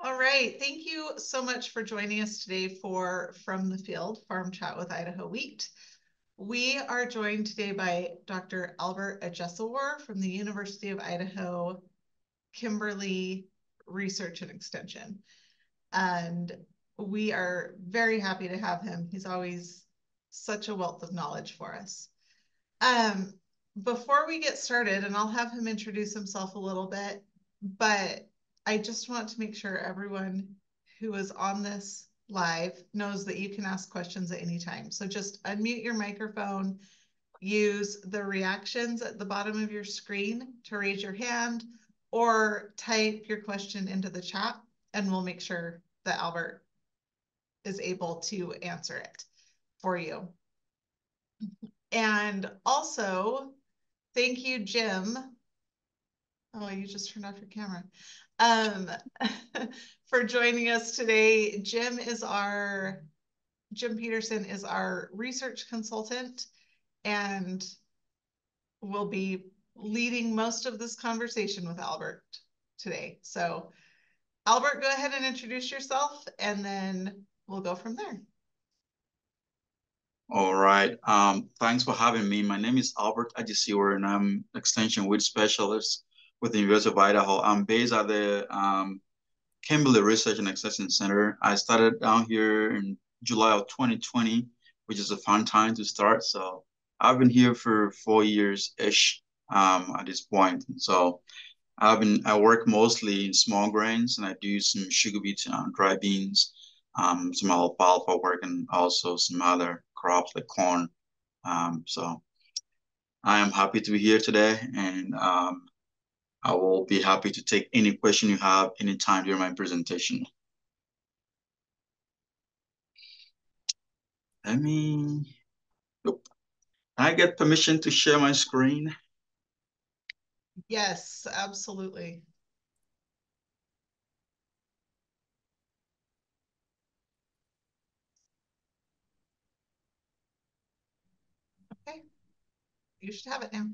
All right. Thank you so much for joining us today for From the Field Farm Chat with Idaho Wheat. We are joined today by Dr. Albert Adjesiwor from the University of Idaho Kimberly Research and Extension. And we are very happy to have him. He's always such a wealth of knowledge for us. Um, Before we get started, and I'll have him introduce himself a little bit, but I just want to make sure everyone who is on this live knows that you can ask questions at any time. So just unmute your microphone, use the reactions at the bottom of your screen to raise your hand, or type your question into the chat, and we'll make sure that Albert is able to answer it for you. And also, thank you, Jim. Oh, you just turned off your camera. For joining us today. Jim Peterson is our research consultant and will be leading most of this conversation with Albert today. So Albert, go ahead and introduce yourself and then we'll go from there. All right. Thanks for having me. My name is Albert Adjesiwor, and I'm Extension Wheat Specialist with the University of Idaho. I'm based at the Kimberly Research and Extension Center. I started down here in July of 2020, which is a fun time to start. So I've been here for 4 years-ish at this point. And so I work mostly in small grains, and I do some sugar beet, dry beans, some alfalfa work, and also some other crops like corn. So I am happy to be here today, and I will be happy to take any question you have anytime during my presentation. Nope. Can I get permission to share my screen? Yes, absolutely. Okay, you should have it now.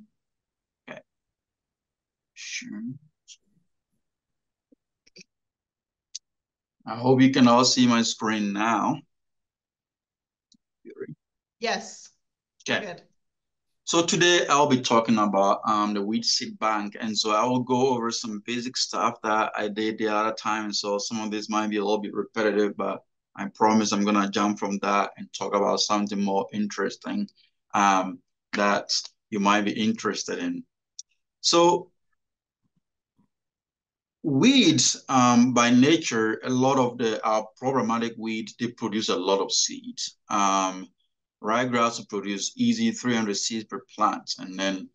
Okay. Sure. I hope you can all see my screen now. Yes. Okay. Good. So today I'll be talking about the wheat seed bank, and so I will go over some basic stuff that I did the other time. And so some of this might be a little bit repetitive, but I promise I'm gonna jump from that and talk about something more interesting that you might be interested in. So weeds, by nature, a lot of the problematic weeds, they produce a lot of seeds. Ryegrass will produce easy 300 seeds per plant. And then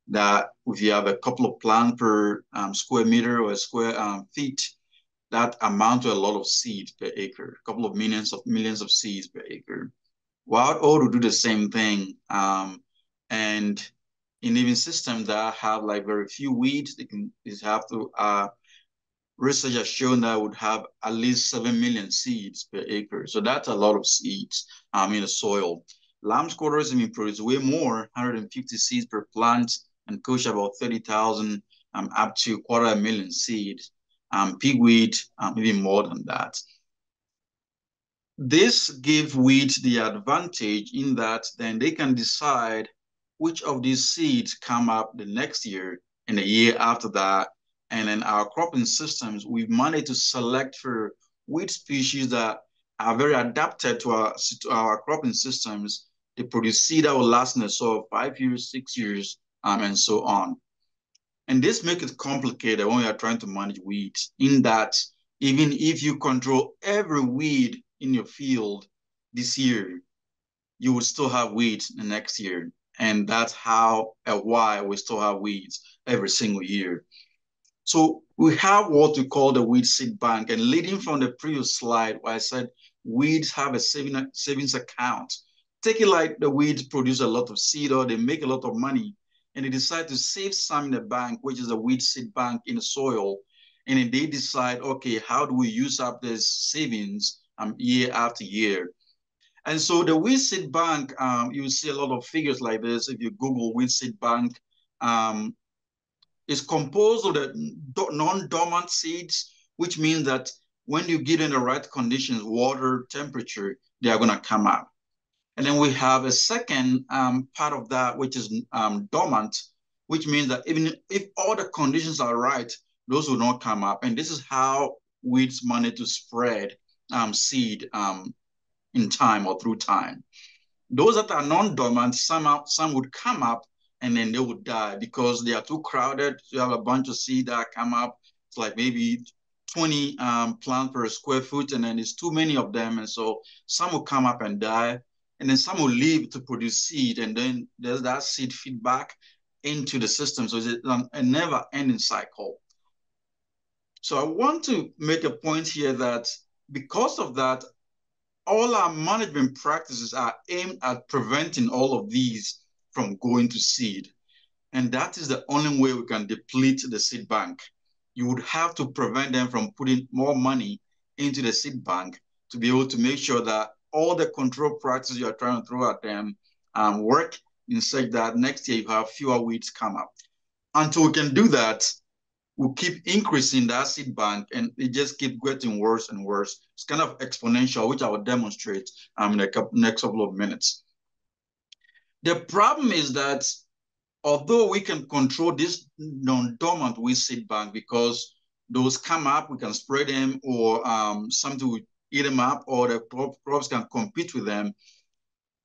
that if you have a couple of plants per square meter or square feet, that amount to a lot of seeds per acre, a couple of millions of seeds per acre. Wild oat will do the same thing. And in even systems that have like very few weeds, they can just have to research has shown that would have at least 7 million seeds per acre. So that's a lot of seeds in the soil. Lamb's quarters produce way more, 150 seeds per plant, and kosher about 30,000 up to 250,000 seeds. Pigweed, even more than that. This gives wheat the advantage in that then they can decide which of these seeds come up the next year and the year after that. And in our cropping systems, we've managed to select for wheat species that are very adapted to our cropping systems. They produce seed that will last in the soil 5 years, 6 years, and so on. And this makes it complicated when we are trying to manage weeds, in that even if you control every weed in your field this year, you will still have weeds the next year. And that's how and why we still have weeds every single year. So we have what we call the weed seed bank. And leading from the previous slide where I said weeds have a savings account. Take it like the weeds produce a lot of seed or they make a lot of money and they decide to save some in the bank, which is a weed seed bank in the soil. And then they decide, okay, how do we use up this savings year after year? And so the weed seed bank, you see a lot of figures like this. If you Google weed seed bank, is composed of the non-dormant seeds, which means that when you give them the right conditions, water, temperature, they are going to come up. And then we have a second part of that, which is dormant, which means that even if all the conditions are right, those will not come up. And this is how weeds manage to spread seed in time or through time. Those that are non-dormant, some would come up and then they would die because they are too crowded. You have a bunch of seed that come up. It's like maybe 20 plants per square foot, and then there's too many of them. And so some will come up and die, and then some will live to produce seed, and then there's that seed feedback into the system. So it's a never-ending cycle. So I want to make a point here that because of that, all our management practices are aimed at preventing all of these from going to seed. And that is the only way we can deplete the seed bank. You would have to prevent them from putting more money into the seed bank to be able to make sure that all the control practices you are trying to throw at them work in such that next year you have fewer weeds come up. Until we can do that, we'll keep increasing that seed bank and it just keeps getting worse and worse. It's kind of exponential, which I will demonstrate in the next couple of minutes. The problem is that although we can control this non-dormant weed seed bank because those come up, we can spray them or something will eat them up or the crops can compete with them,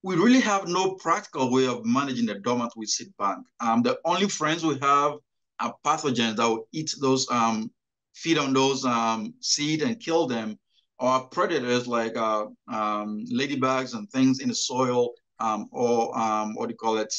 we really have no practical way of managing the dormant weed seed bank. The only friends we have are pathogens that will eat those, feed on those seed and kill them, or predators like ladybugs and things in the soil, or what do you call it,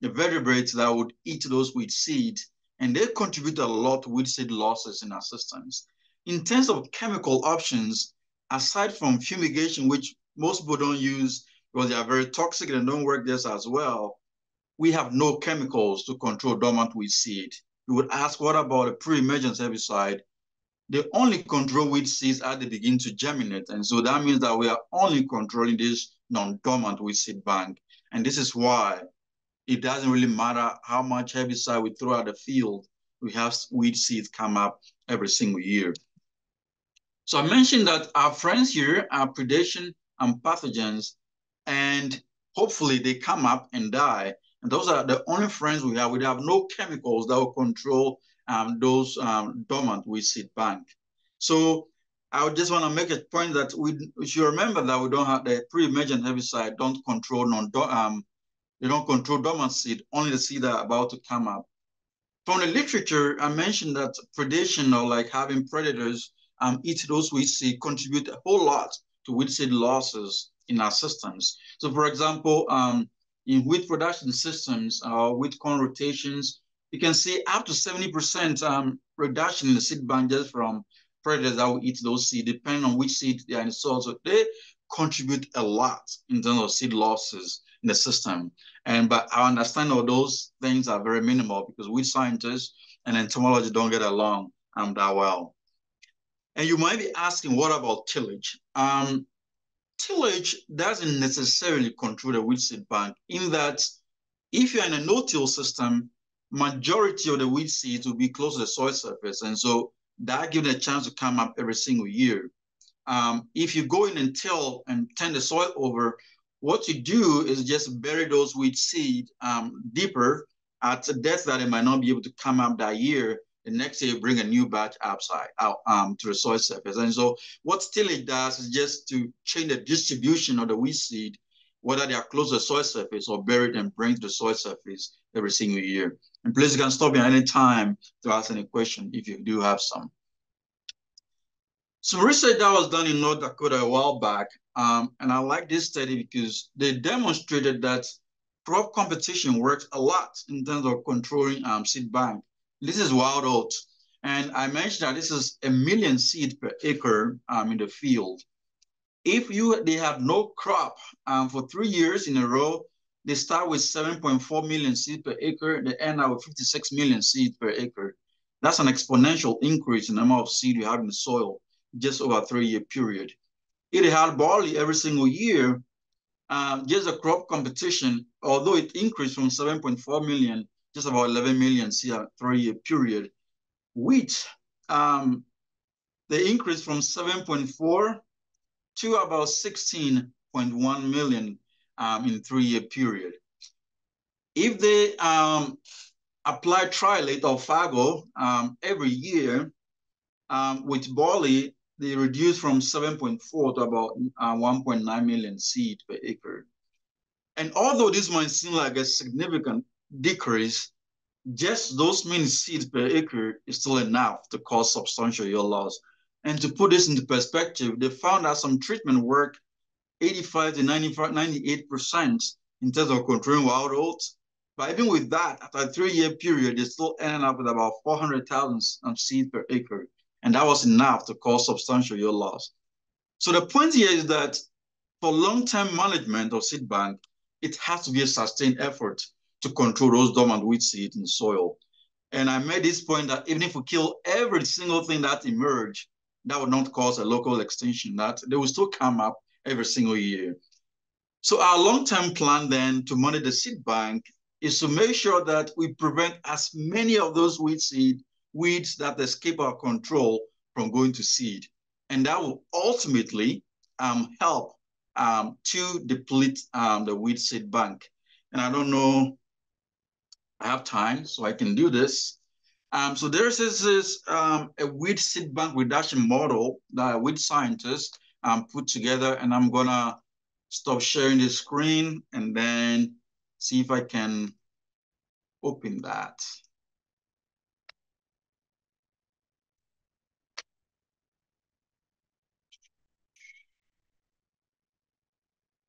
the vertebrates that would eat those weed seed, and they contribute a lot to weed seed losses in our systems. In terms of chemical options, aside from fumigation, which most people don't use because they are very toxic and don't work this as well, we have no chemicals to control dormant weed seed. You would ask, what about a pre-emergence herbicide? They only control weed seeds as they begin to germinate. And so that means that we are only controlling this non-dormant weed seed bank. And this is why it doesn't really matter how much herbicide we throw at the field, we have weed seeds come up every single year. So I mentioned that our friends here are predation and pathogens, and hopefully they come up and die. And those are the only friends we have. We have no chemicals that will control those dormant weed seed bank. So I just want to make a point that we should remember that we don't have the pre-emergent herbicide don't control they don't control dormant seed, only the seed that are about to come up. From the literature, I mentioned that predation or like having predators eat those weed seed contribute a whole lot to weed seed losses in our systems. So for example, in wheat production systems, wheat corn rotations, you can see up to 70% reduction in the seed bank just from predators that will eat those seed, depending on which seed they are in the soil. So they contribute a lot in terms of seed losses in the system. But our understanding of those things are very minimal because we scientists and entomology don't get along that well. And you might be asking, what about tillage? Tillage doesn't necessarily control the weed seed bank in that if you're in a no-till system, majority of the weed seeds will be close to the soil surface. And so that gives it a chance to come up every single year. If you go in and till and turn the soil over, what you do is just bury those weed seed deeper at a depth that it might not be able to come up that year. The next year, you bring a new batch out to the soil surface. And so what tillage does is just to change the distribution of the weed seed, whether they are close to the soil surface or buried and bring to the soil surface every single year. And please, you can stop me at any time to ask any question if you do have some. Some research that was done in North Dakota a while back, and I like this study because they demonstrated that crop competition works a lot in terms of controlling seed bank. This is wild oat. And I mentioned that this is 1 million seed per acre in the field. If they have no crop for 3 years in a row, they start with 7.4 million seed per acre. They end up with 56 million seed per acre. That's an exponential increase in the amount of seed you have in the soil just over a 3-year period. If they had barley every single year, just a crop competition, although it increased from 7.4 million, just about 11 million seed a 3-year period. Wheat, they increased from 7.4 to about 16.1 million in 3-year period. If they apply trilate or FAGO every year with barley, they reduce from 7.4 to about 1.9 million seed per acre. And although this might seem like a significant decrease, just those many seeds per acre is still enough to cause substantial yield loss. And to put this into perspective, they found that some treatment work 85 to 95, 98% in terms of controlling wild oats. But even with that, after a 3-year period, they still ended up with about 400,000 seeds per acre. And that was enough to cause substantial yield loss. So the point here is that for long-term management of seed bank, it has to be a sustained effort to control those dormant weed seeds in the soil. And I made this point that even if we kill every single thing that emerged, that would not cause a local extinction, that they will still come up every single year. So our long-term plan then to manage the seed bank is to make sure that we prevent as many of those weeds that escape our control from going to seed. And that will ultimately help to deplete the weed seed bank. And I don't know, I have time, so I can do this. So there's this a weed seed bank reduction model that a weed scientist put together, and I'm gonna stop sharing the screen and then see if I can open that.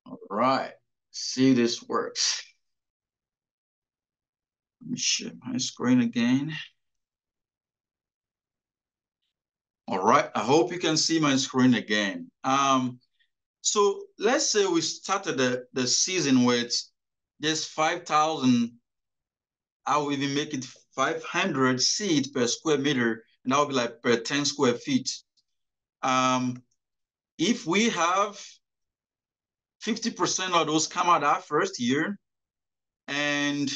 All right, see if this works. Let me share my screen again. All right, I hope you can see my screen again. So let's say we started the season with just 5,000, I will even make it 500 seeds per square meter, and that would be like per 10 square feet. If we have 50% of those come out that first year, and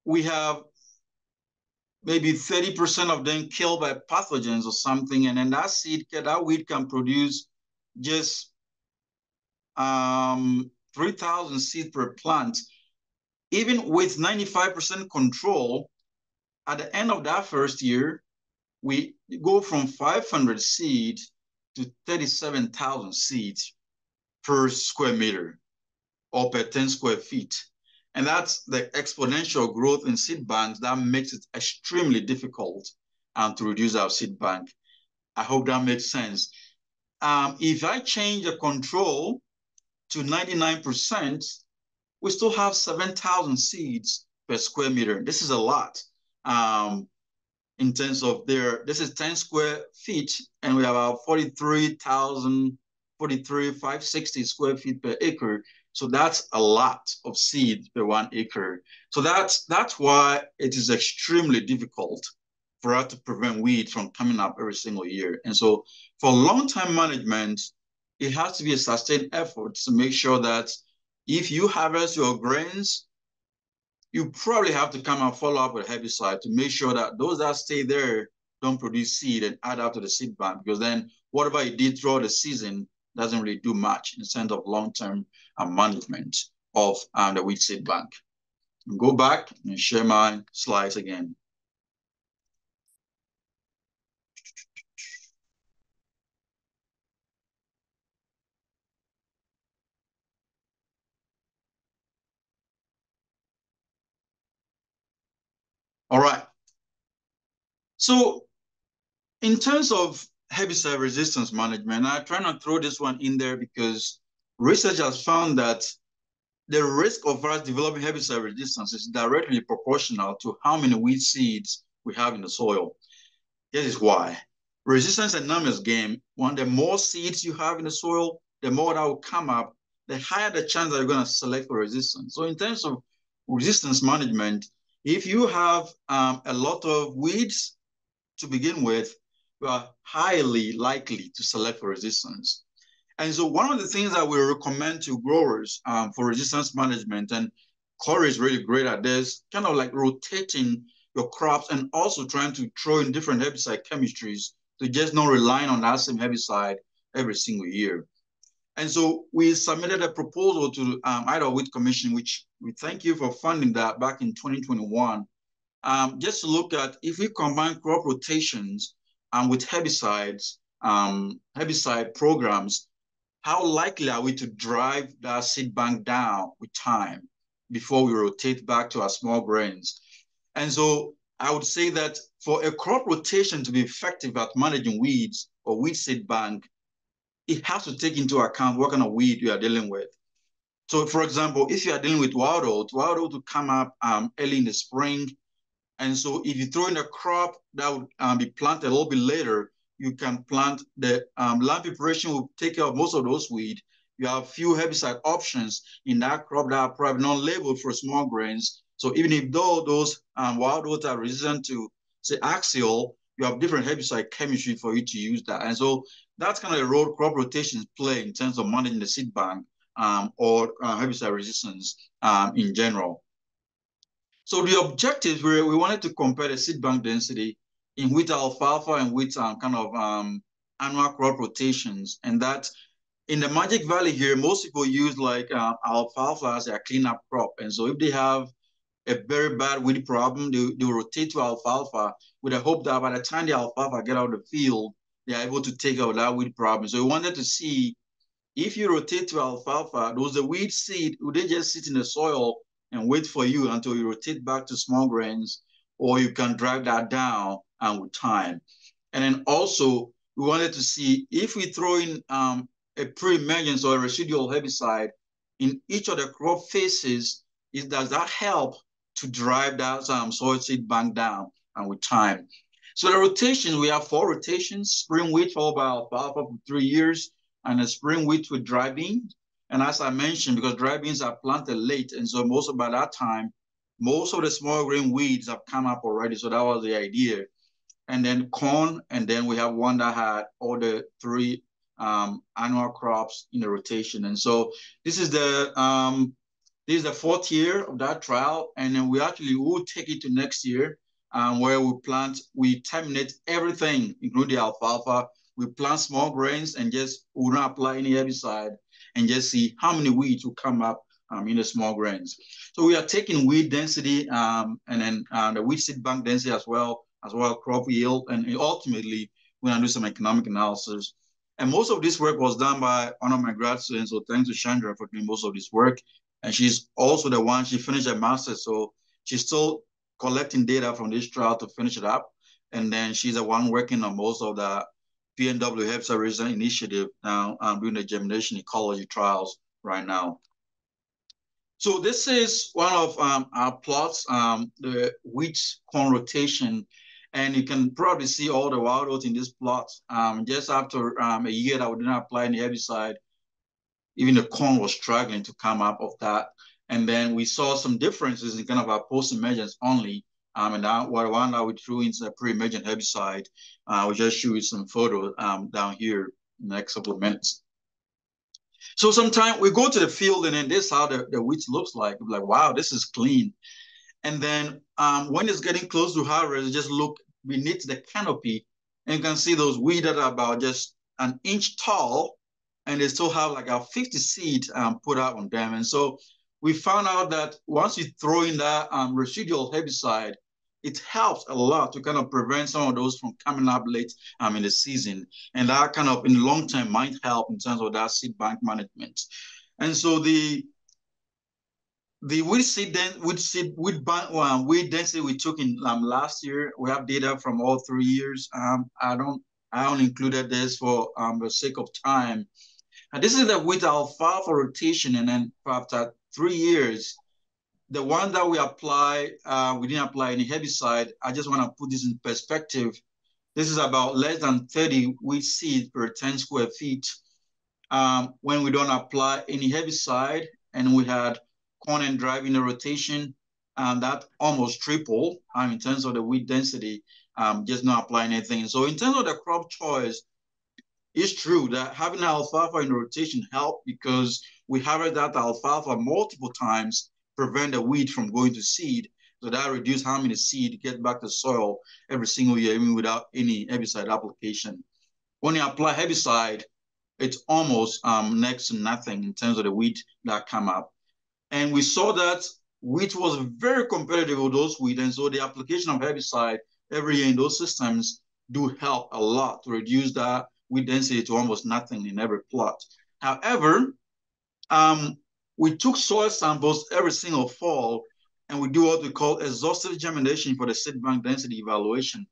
we have maybe 30% of them killed by pathogens or something, and then that weed can produce just 3,000 seeds per plant. Even with 95% control, at the end of that first year, we go from 500 seeds to 37,000 seeds per square meter or per 10 square feet. And that's the exponential growth in seed banks that makes it extremely difficult to reduce our seed bank. I hope that makes sense. If I change the control to 99%, we still have 7,000 seeds per square meter. This is a lot. In terms of this is 10 square feet, and we have about 43,560 square feet per acre. So that's a lot of seed per 1 acre. So that's why it is extremely difficult for us to prevent weed from coming up every single year. And so for long-term management, it has to be a sustained effort to make sure that if you harvest your grains, you probably have to come and follow up with herbicide to make sure that those that stay there don't produce seed and add up to the seed bank, because then whatever you did throughout the season doesn't really do much in terms of long-term management of the wheat seed bank. Go back and share my slides again. All right. So in terms of herbicide resistance management, I try not to throw this one in there because research has found that the risk of us developing herbicide resistance is directly proportional to how many weed seeds we have in the soil. This is why. Resistance is a numbers game. The more seeds you have in the soil, the more that will come up, the higher the chance that you're going to select for resistance. So in terms of resistance management, if you have a lot of weeds to begin with, you are highly likely to select for resistance. And so one of the things that we recommend to growers for resistance management, and Corey is really great at this, kind of like rotating your crops, and also trying to throw in different herbicide chemistries to just not relying on that same herbicide every single year. And so we submitted a proposal to Idaho Wheat Commission, which we thank you for funding that back in 2021, just to look at if we combine crop rotations with herbicides, herbicide programs, how likely are we to drive that seed bank down with time before we rotate back to our small grains? And so I would say that for a crop rotation to be effective at managing weeds or weed seed bank, it has to take into account what kind of weed you are dealing with. So for example, if you are dealing with wild oat will come up early in the spring. And so if you throw in a crop that would be planted a little bit later, you can plant the land preparation will take care of most of those weeds. You have few herbicide options in that crop that are probably not labeled for small grains. So even if those wild oats are resistant to, say, axial, you have different herbicide chemistry for you to use that. And so that's kind of the role crop rotations play in terms of managing the seed bank or herbicide resistance in general. So the objectives were we wanted to compare the seed bank density in wheat alfalfa and wheat kind of annual crop rotations. And that in the Magic Valley here, most people use like alfalfa as their cleanup crop. And so if they have a very bad weed problem, they rotate to alfalfa with the hope that by the time the alfalfa get out of the field, they're able to take out that weed problem. So we wanted to see if you rotate to alfalfa, those the weed seed, would they just sit in the soil and wait for you until you rotate back to small grains, or you can drive that down and with time. And then also, we wanted to see if we throw in a pre-emergence or a residual herbicide in each of the crop phases, does that help to drive that soil seed bank down and with time? So the rotations, we have 4 rotations: spring wheat followed by alfalfa for 3 years, and a spring wheat with dry beans. And as I mentioned, because dry beans are planted late, and so by that time, most of the small grain weeds have come up already. So that was the idea. And then corn, and then we have one that had all the 3 annual crops in the rotation. And so this is the 4th year of that trial, and then we will take it to next year, where we terminate everything, including the alfalfa. We plant small grains and just will not apply any herbicide and just see how many weeds will come up in the small grains. So we are taking weed density and then the weed seed bank density as well crop yield, and ultimately we're gonna do some economic analysis. And most of this work was done by one of my grad students, so thanks to Chandra for doing most of this work. And she's also the one, she finished her master's, so she's still collecting data from this trial to finish it up. And then she's the one working on most of the PNW herbicide-resistant initiative now, doing the germination ecology trials right now. So this is one of our plots, the wheat corn rotation, and you can probably see all the wild oats in this plot. Just after a year that we didn't apply any herbicide, even the corn was struggling to come up of that. And then we saw some differences in kind of our post-emergence only. And that one that we threw into a pre-emergent herbicide. We'll just show you some photos down here in the next couple of minutes. So sometimes we go to the field and then this is how the wheat looks like. We're like, wow, this is clean. And then when it's getting close to harvest, just look beneath the canopy and you can see those weeds that are about just an inch tall, and they still have like 50 seeds put out on them. And so we found out that once you throw in that residual herbicide, it helps a lot to kind of prevent some of those from coming up late in the season. And that kind of in the long term might help in terms of that seed bank management. And so the weed density we took in last year, we have data from all 3 years. I only included this for the sake of time. And this is the wheat alfalfa rotation, and then after 3 years, the one that we apply, we didn't apply any herbicide. I just want to put this in perspective. This is about less than 30 wheat seed per 10 square feet when we don't apply any herbicide, and we had corn and dry in the rotation, and that almost tripled in terms of the wheat density, just not applying anything. So in terms of the crop choice, it's true that having alfalfa in the rotation helped because we harvest that alfalfa multiple times, prevent the wheat from going to seed. So that reduces how many seed get back to soil every single year, even without any herbicide application. When you apply herbicide, it's almost next to nothing in terms of the wheat that come up. And we saw that wheat was very competitive with those wheat. And so the application of herbicide every year in those systems do help a lot to reduce that wheat density to almost nothing in every plot. However, we took soil samples every single fall, and we do what we call exhaustive germination for the seed bank density evaluation.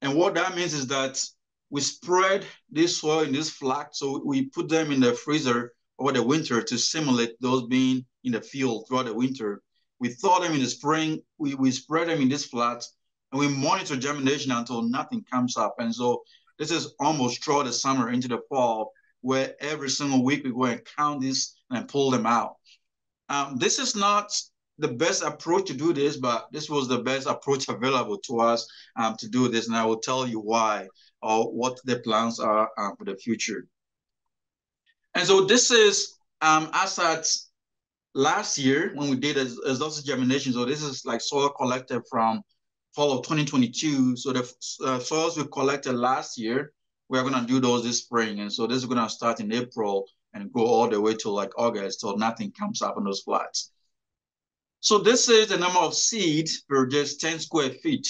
And what that means is that we spread this soil in this flax, so we put them in the freezer over the winter to simulate those being in the field throughout the winter. We thaw them in the spring, we spread them in this flat, and we monitor germination until nothing comes up. And so this is almost throughout the summer into the fall, where every single week we go and count this and pull them out. This is not the best approach to do this, but this was the best approach available to us to do this, and I will tell you why or what the plans are for the future. And so this is as at last year when we did exhaustive germination. So this is like soil collected from fall of 2022. So the soils we collected last year, we're going to do those this spring. And so this is going to start in April and go all the way to like August till nothing comes up on those flats. So this is the number of seeds per just 10 square feet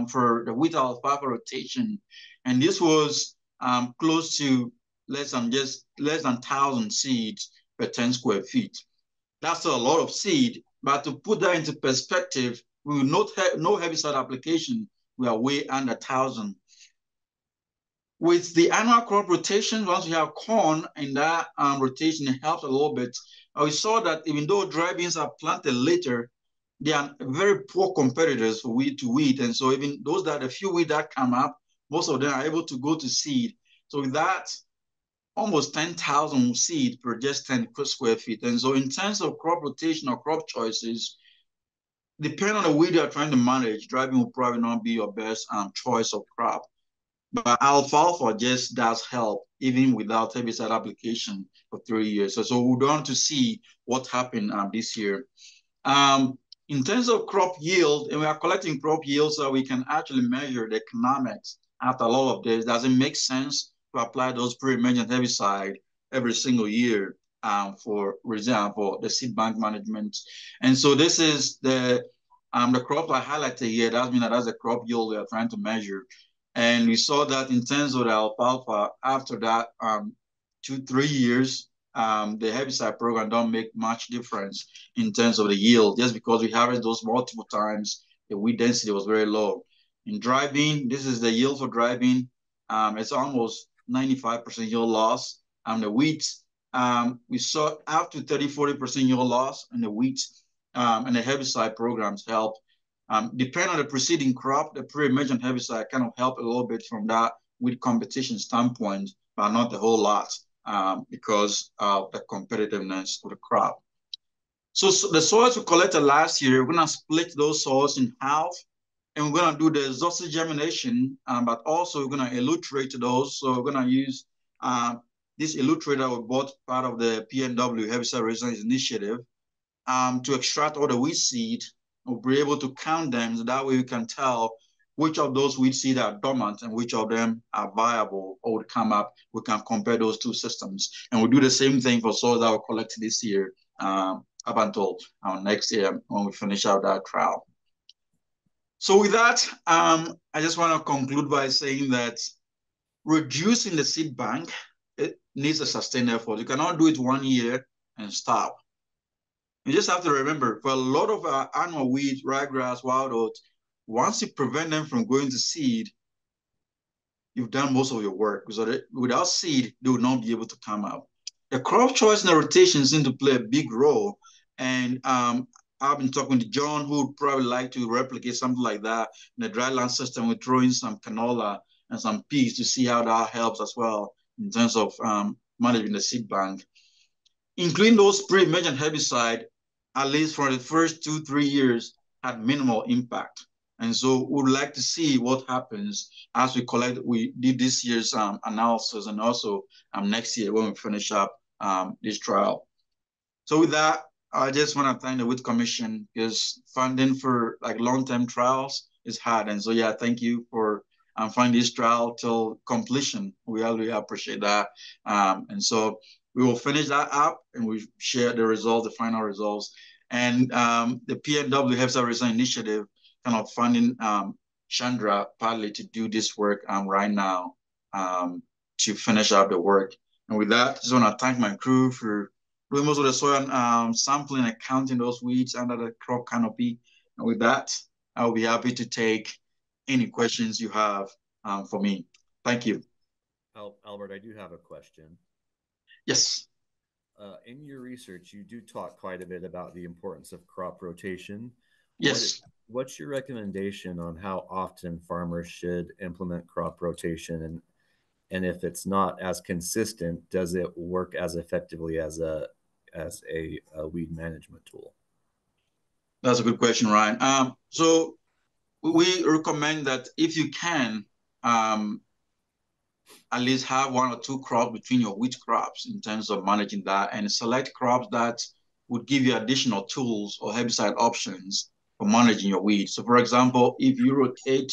for the wheat alfalfa rotation. And this was close to less than 1,000 seeds per 10 square feet. That's a lot of seed, but to put that into perspective, we will not have no herbicide application. We are way under 1,000. With the annual crop rotation, once we have corn in that rotation, it helps a little bit. We saw that even though dry beans are planted later, they are very poor competitors for wheat to wheat. And so even those that, a few wheat that come up, most of them are able to go to seed. So with that, almost 10,000 seed per just 10 square feet. And so in terms of crop rotation or crop choices, depending on the weed you're trying to manage, dry bean will probably not be your best choice of crop. But alfalfa just does help even without herbicide application for 3 years. So we're going to see what happened this year. In terms of crop yield, and we are collecting crop yield so we can actually measure the economics after all of this. Does it make sense to apply those pre-emergent herbicide every single year for example, the seed bank management? And so this is the crop I highlighted here. That means that's the crop yield we are trying to measure. And we saw that in terms of the alfalfa, after that 2-3 years, the herbicide program don't make much difference in terms of the yield, just because we harvest those multiple times, the wheat density was very low. In dry bean, this is the yield for dry bean. It's almost 95% yield loss. The wheat, we saw up to 30-40% yield loss in the wheat, and the herbicide programs help. Depending on the preceding crop, the pre-emergent herbicide kind of help a little bit from that wheat competition standpoint, but not the whole lot because of the competitiveness of the crop. So the soils we collected last year, we're going to split those soils in half, and we're going to do the exhaustive germination, but also we're going to elutrate those. So we're going to use this elutrator we bought part of the PNW herbicide-resistant initiative to extract all the wheat seed. We'll be able to count them, so that way we can tell which of those wheat seed are dormant and which of them are viable or would come up. We can compare those two systems. And we'll do the same thing for soils that were collected this year up until next year when we finish out that trial. So with that, I just want to conclude by saying that reducing the seed bank, it needs a sustained effort. You cannot do it 1 year and stop. You just have to remember, for a lot of our annual weeds, ryegrass, wild oats, once you prevent them from going to seed, you've done most of your work. So without seed, they will not be able to come out. The crop choice and the rotation seem to play a big role. And I've been talking to John, who would probably like to replicate something like that in the dryland system. We throw in some canola and some peas to see how that helps as well in terms of managing the seed bank. Including those pre-emergent herbicide, at least for the first 2-3 years, had minimal impact. And so we would like to see what happens as we did this year's analysis, and also next year when we finish up this trial. So with that, I just want to thank the Wheat Commission because funding for like long-term trials is hard. And so, yeah, thank you for funding this trial till completion. We really appreciate that. And so we will finish that up and we share the results, the final results. And the PNW Herbicide-resistant Initiative kind of funding Chandra partly to do this work right now to finish up the work. And with that, I just want to thank my crew for doing most of the soil sampling and counting those weeds under the crop canopy. And with that, I'll be happy to take any questions you have for me. Thank you. Albert, I do have a question. Yes. In your research, you do talk quite a bit about the importance of crop rotation. Yes. What's your recommendation on how often farmers should implement crop rotation? And if it's not as consistent, does it work as effectively as a weed management tool? That's a good question, Ryan. So we recommend that if you can, at least have one or two crops between your wheat crops in terms of managing that, and select crops that would give you additional tools or herbicide options for managing your weeds. So for example, if you rotate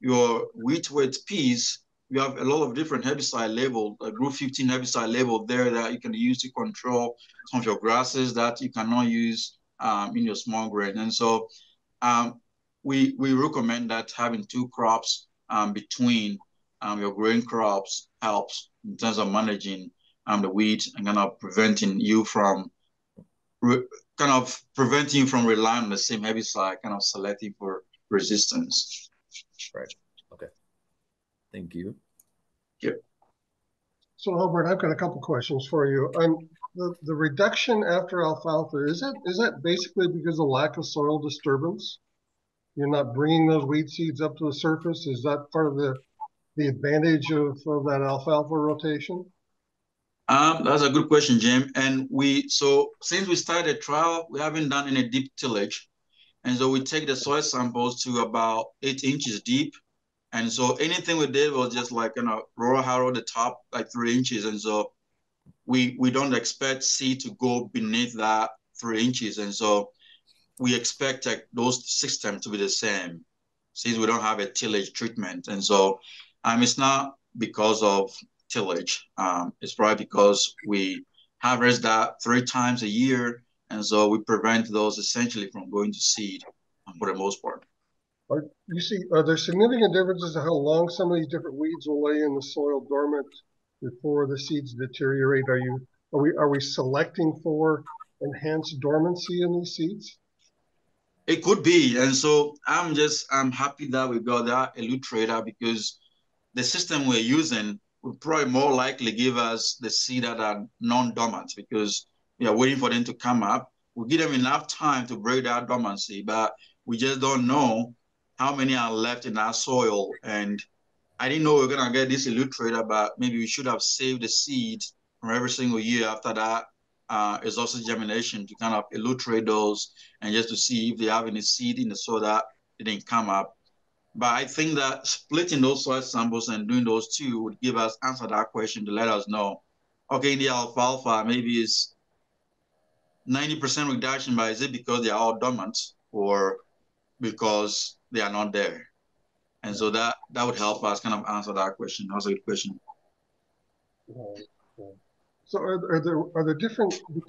your wheat with peas, you have a lot of different herbicide labeled, group 15 herbicide labeled there that you can use to control some of your grasses that you cannot use in your small grain. And so we recommend that having two crops between your grain crops helps in terms of managing the weeds and kind of preventing you from relying on the same herbicide, kind of selecting for resistance. Right. Okay. Thank you. Yeah. So Albert, I've got a couple questions for you. The reduction after alfalfa, is that basically because of lack of soil disturbance? You're not bringing those weed seeds up to the surface? Is that part of the advantage of that alfalfa rotation? That's a good question, Jim. And so since we started the trial, we haven't done any deep tillage. And so we take the soil samples to about 8 inches deep. And so anything we did was just like, raw harrow the top like 3 inches. And so we don't expect seed to go beneath that 3 inches. And so we expect those systems to be the same since we don't have a tillage treatment. And so it's not because of tillage. It's probably because we harvest that 3 times a year. And so we prevent those essentially from going to seed for the most part. Are there significant differences in how long some of these different weeds will lay in the soil dormant before the seeds deteriorate? Are we selecting for enhanced dormancy in these seeds? It could be. And so I'm happy that we got that illustrator because the system we're using would probably more likely give us the seed that are non-dormant because we are waiting for them to come up. We give them enough time to break that dormancy, but we just don't know how many are left in our soil. And I didn't know we were gonna get this illustrator, but maybe we should have saved the seeds from every single year after that exhaustive germination to kind of illustrate those and just to see if they have any seed in the soil that didn't come up. But I think that splitting those soil samples and doing those two would give us answer that question to let us know, okay, in the alfalfa, maybe it's 90% reduction, but is it because they are all dormant or because they are not there? And so that would help us kind of answer that question. That was a good question. So are there different, do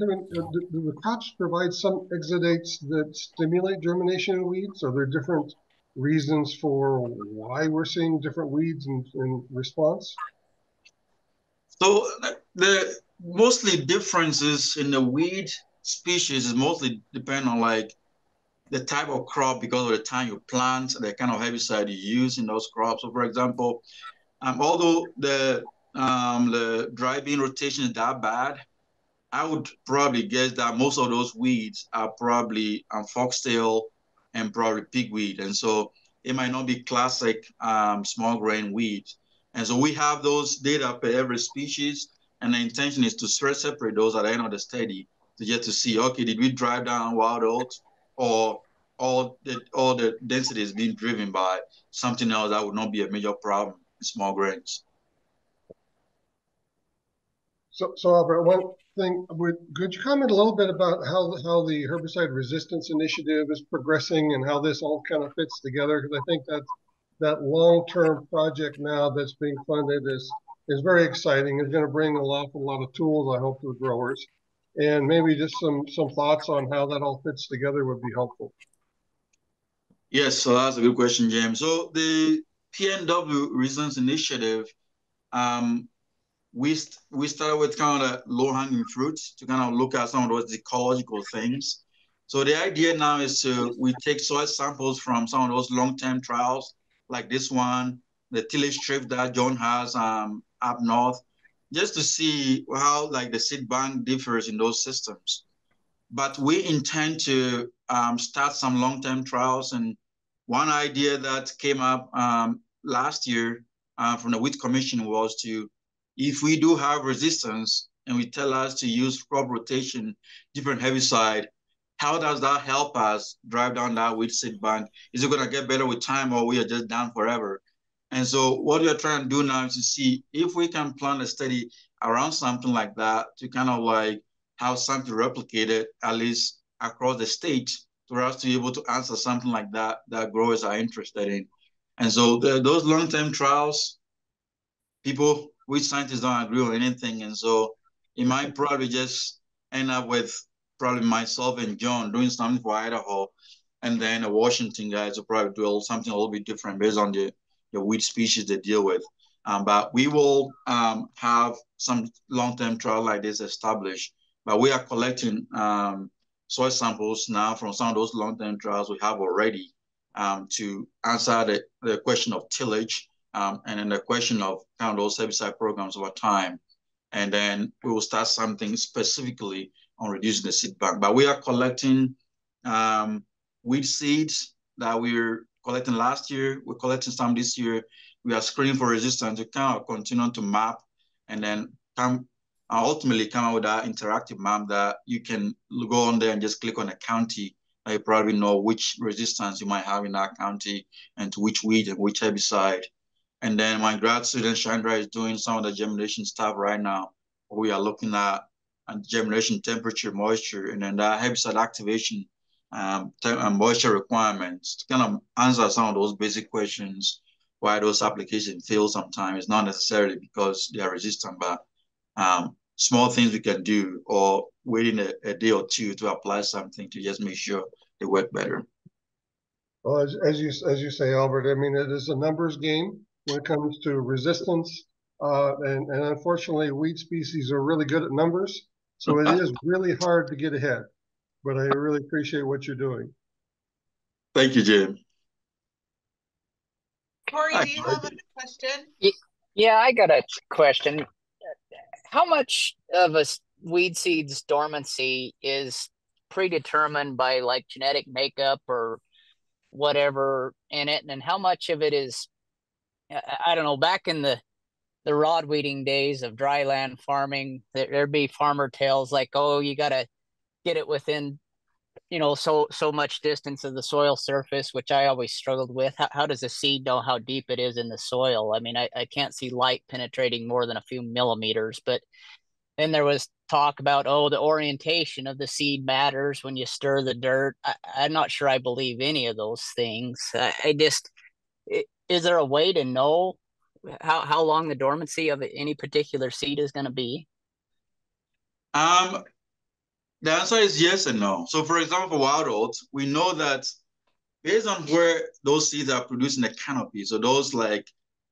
the crops provide some exudates that stimulate germination of weeds? Are there different reasons for why we're seeing different weeds in response? So the mostly differences in the weed species is mostly depend on like the type of crop because of the time you plant, the kind of herbicide you use in those crops. So for example, although the dry bean rotation is that bad, I would probably guess that most of those weeds are probably foxtail and probably pigweed. And so it might not be classic small grain weeds. And so we have those data per every species. And the intention is to separate those at the end of the study to get to see, okay, did we drive down wild oats or all the density is being driven by something else that would not be a major problem in small grains. So Albert, one thing, could you comment a little bit about how the herbicide resistance initiative is progressing and how this all kind of fits together? Because I think that long-term project now that's being funded is very exciting. It's going to bring a lot of tools, I hope, to the growers. And maybe just some thoughts on how that all fits together would be helpful. Yes, so that's a good question, James. So the PNW Resistance Initiative, we started with kind of low-hanging fruits to kind of look at some of those ecological things. So the idea now is we take soil samples from some of those long-term trials, like this one, the tillage strip that John has up north, just to see how like the seed bank differs in those systems. But we intend to start some long-term trials. And one idea that came up last year from the Wheat Commission was if we do have resistance and we tell us to use crop rotation, different herbicide, how does that help us drive down that wheat seed bank? Is it going to get better with time, or we are just down forever? And so what we are trying to do now is to see if we can plan a study around something like that to kind of like have something replicated, at least across the state, for us to be able to answer something like that growers are interested in. And so those long-term trials, we scientists don't agree on anything. And so it might probably just end up with probably myself and John doing something for Idaho, and then the Washington guys will probably do something a little bit different based on the wheat species they deal with. But we will have some long-term trial like this established. But we are collecting soil samples now from some of those long-term trials we have already to answer the question of tillage and then the question of kind of those herbicide programs over time. And then we will start something specifically on reducing the seed bank. But we are collecting wheat seeds that we're collecting last year. We're collecting some this year. We are screening for resistance to kind of continue to map and then ultimately come out with that interactive map that you can go on there and just click on a county. You probably know which resistance you might have in that county and to which weed and which herbicide. And then my grad student Chandra is doing some of the germination stuff right now. We are looking at germination temperature, moisture, and then that herbicide activation and moisture requirements to kind of answer some of those basic questions why those applications fail sometimes. It's not necessarily because they are resistant, but small things we can do, or waiting a day or two to apply something to just make sure they work better. Well, as you say, Albert, I mean, it is a numbers game when it comes to resistance. And unfortunately, weed species are really good at numbers. So it is really hard to get ahead. But I really appreciate what you're doing. Thank you, Jim. Corey, do you have a question? Yeah, I got a question. How much of a weed seed's dormancy is predetermined by like genetic makeup or whatever in it, and how much of it is, I don't know, back in the rod weeding days of dry land farming, there'd be farmer tales like, oh, you got to get it within, so much distance of the soil surface, which I always struggled with. How does a seed know how deep it is in the soil? I mean, I can't see light penetrating more than a few millimeters, but then there was talk about, oh, the orientation of the seed matters when you stir the dirt. I'm not sure I believe any of those things. Is there a way to know how long the dormancy of any particular seed is going to be? The answer is yes and no. So for example, for wild oats, we know that based on where those seeds are produced in the canopy, so those like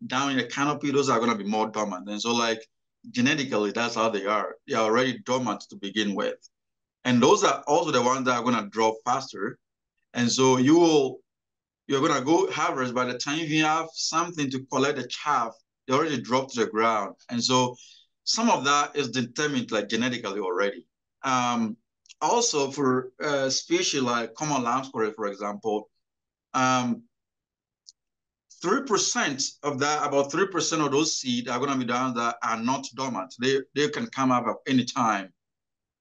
down in the canopy, those are going to be more dormant. And so like genetically, that's how they are. They are already dormant to begin with. And those are also the ones that are going to drop faster. And so you're going to go harvest. By the time you have something to collect the chaff, they already dropped to the ground. And so some of that is determined like genetically already. Also for a species like common lamb squirrel, for example, 3% of that, about 3% of those seeds are going to be the ones that are not dormant. They can come up at any time.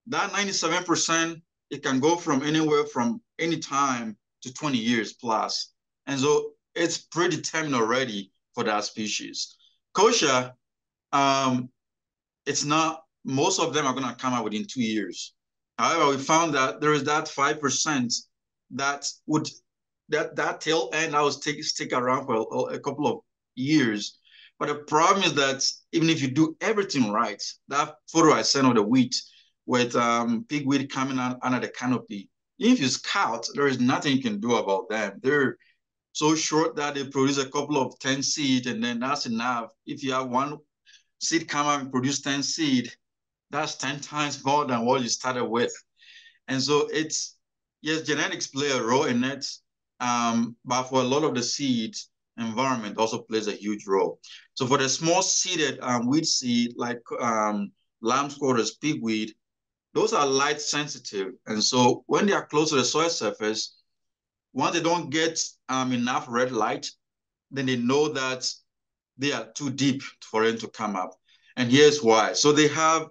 That 97%, it can go from anywhere from any time to 20 years plus. And so it's predetermined already for that species. Kochia, it's not most of them are going to come out within 2 years. However, we found that there is that 5% that would that tail end that will stick around for a couple of years. But the problem is that even if you do everything right, that photo I sent of the wheat with pigweed coming out under the canopy, if you scout, there is nothing you can do about them. They're so short that they produce a couple of 10 seed, and then that's enough. If you have one seed come out and produce 10 seed, that's 10 times more than what you started with. And so it's, yes, genetics play a role in it, but for a lot of the seeds, environment also plays a huge role. So for the small seeded wheat seed, like lamb's quarters, pigweed, those are light sensitive. And so when they are close to the soil surface, once they don't get enough red light, then they know that they are too deep for them to come up. And here's why. So they have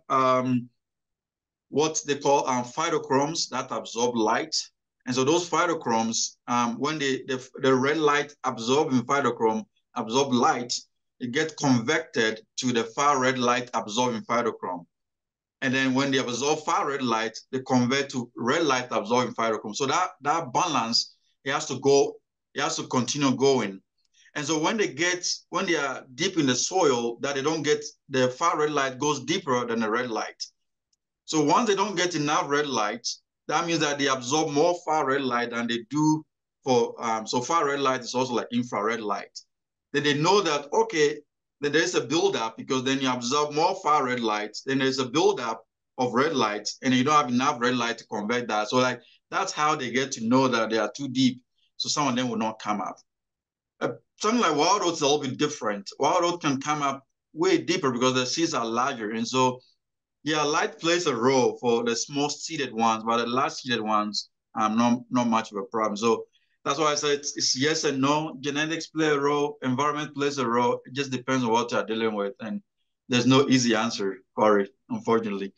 what they call phytochromes that absorb light. And so those phytochromes, when the red light absorbing phytochrome absorb light, it gets convected to the far red light absorbing phytochrome. And then when they absorb far red light, they convert to red light absorbing phytochrome. So that balance, it has to continue going. And so when they are deep in the soil, that they don't get, the far red light goes deeper than the red light. So once they don't get enough red light, that means that they absorb more far red light than they do for, so far red light is also like infrared light. Then they know that, okay, then there's a buildup, because then you absorb more far red light, then there's a buildup of red light, and you don't have enough red light to convert that. So like, that's how they get to know that they are too deep. So some of them will not come up. Something like wild oats is a little bit different. Wild oats can come up way deeper because the seeds are larger. And so, yeah, light plays a role for the small seeded ones, but the large seeded ones, not much of a problem. So that's why I said it's yes and no. Genetics play a role, environment plays a role. It just depends on what you're dealing with. And there's no easy answer, Corey, unfortunately.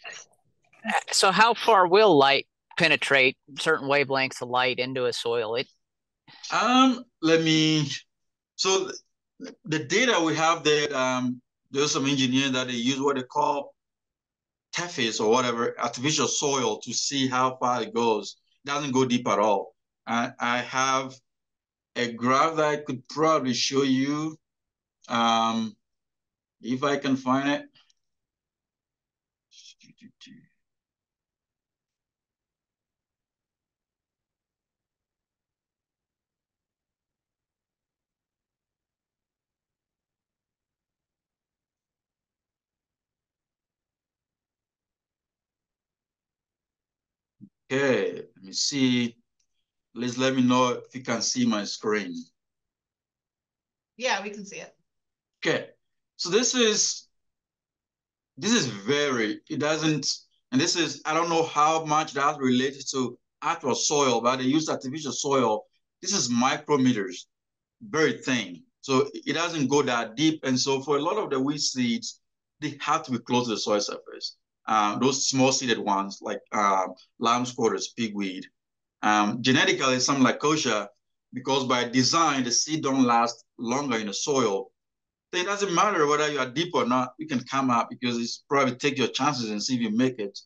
So how far will light penetrate certain wavelengths of light into a soil? So the data we have there, there's some engineering that they use what they call tephes or whatever, artificial soil, to see how far it goes. It doesn't go deep at all. I have a graph that I could probably show you, if I can find it. Okay, let me see. Please let me know if you can see my screen. Yeah, we can see it. Okay, so this is it doesn't, and this is, I don't know how much that's related to actual soil, but they use artificial soil. This is micrometers, very thin. So it doesn't go that deep. And so for a lot of the wheat seeds, they have to be close to the soil surface. Those small seeded ones like lamb's quarters, pigweed. Genetically, something like kosher, because by design, the seed don't last longer in the soil. Then it doesn't matter whether you are deep or not, you can come up, because it's probably take your chances and see if you make it.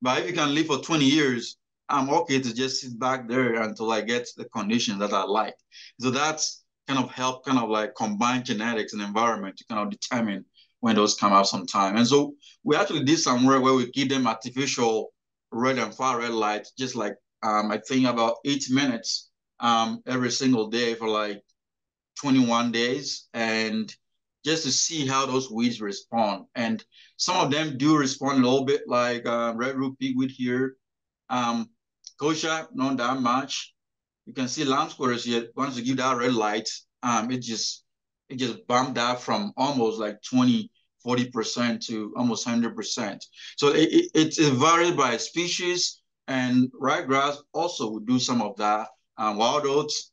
But if you can live for 20 years, I'm okay to just sit back there until I get the conditions that I like. So that's kind of help, kind of like combine genetics and environment to kind of determine when those come out sometime. And so we actually did some work where we give them artificial red and far red light, just like I think about 8 minutes every single day for like 21 days, and just to see how those weeds respond. And some of them do respond a little bit, like red root pigweed here. Kosher, not that much. You can see lamb's quarters here. Once you give that red light, it just bumped that from almost like 20-40% to almost 100%. So it varies by species, and ryegrass also would do some of that. Wild oats,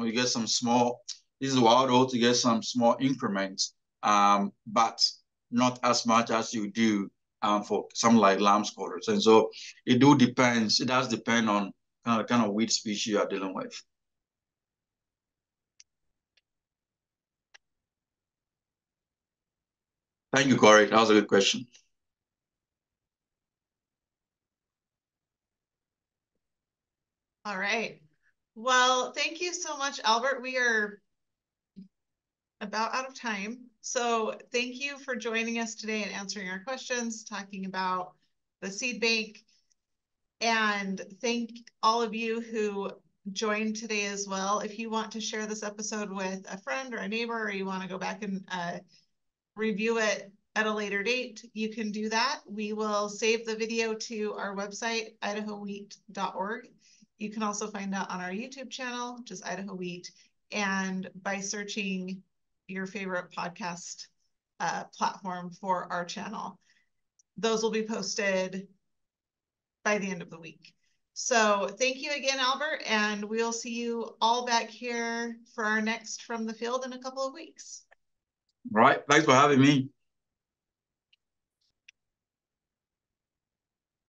you get some small, this is wild oats, you get some small increments, but not as much as you do for something like lamb's quarters. And so it does depend on kind of wheat species you are dealing with. Thank you, Corey. That was a good question. All right. Well, thank you so much, Albert. We are about out of time. So thank you for joining us today and answering our questions, talking about the seed bank. And thank all of you who joined today as well. If you want to share this episode with a friend or a neighbor, or you want to go back and review it at a later date, you can do that. We will save the video to our website, idahowheat.org. You can also find out on our YouTube channel, which is Idaho Wheat, and by searching your favorite podcast platform for our channel. Those will be posted by the end of the week. So thank you again, Albert, and we'll see you all back here for our next From the Field in a couple of weeks. All right. Thanks for having me.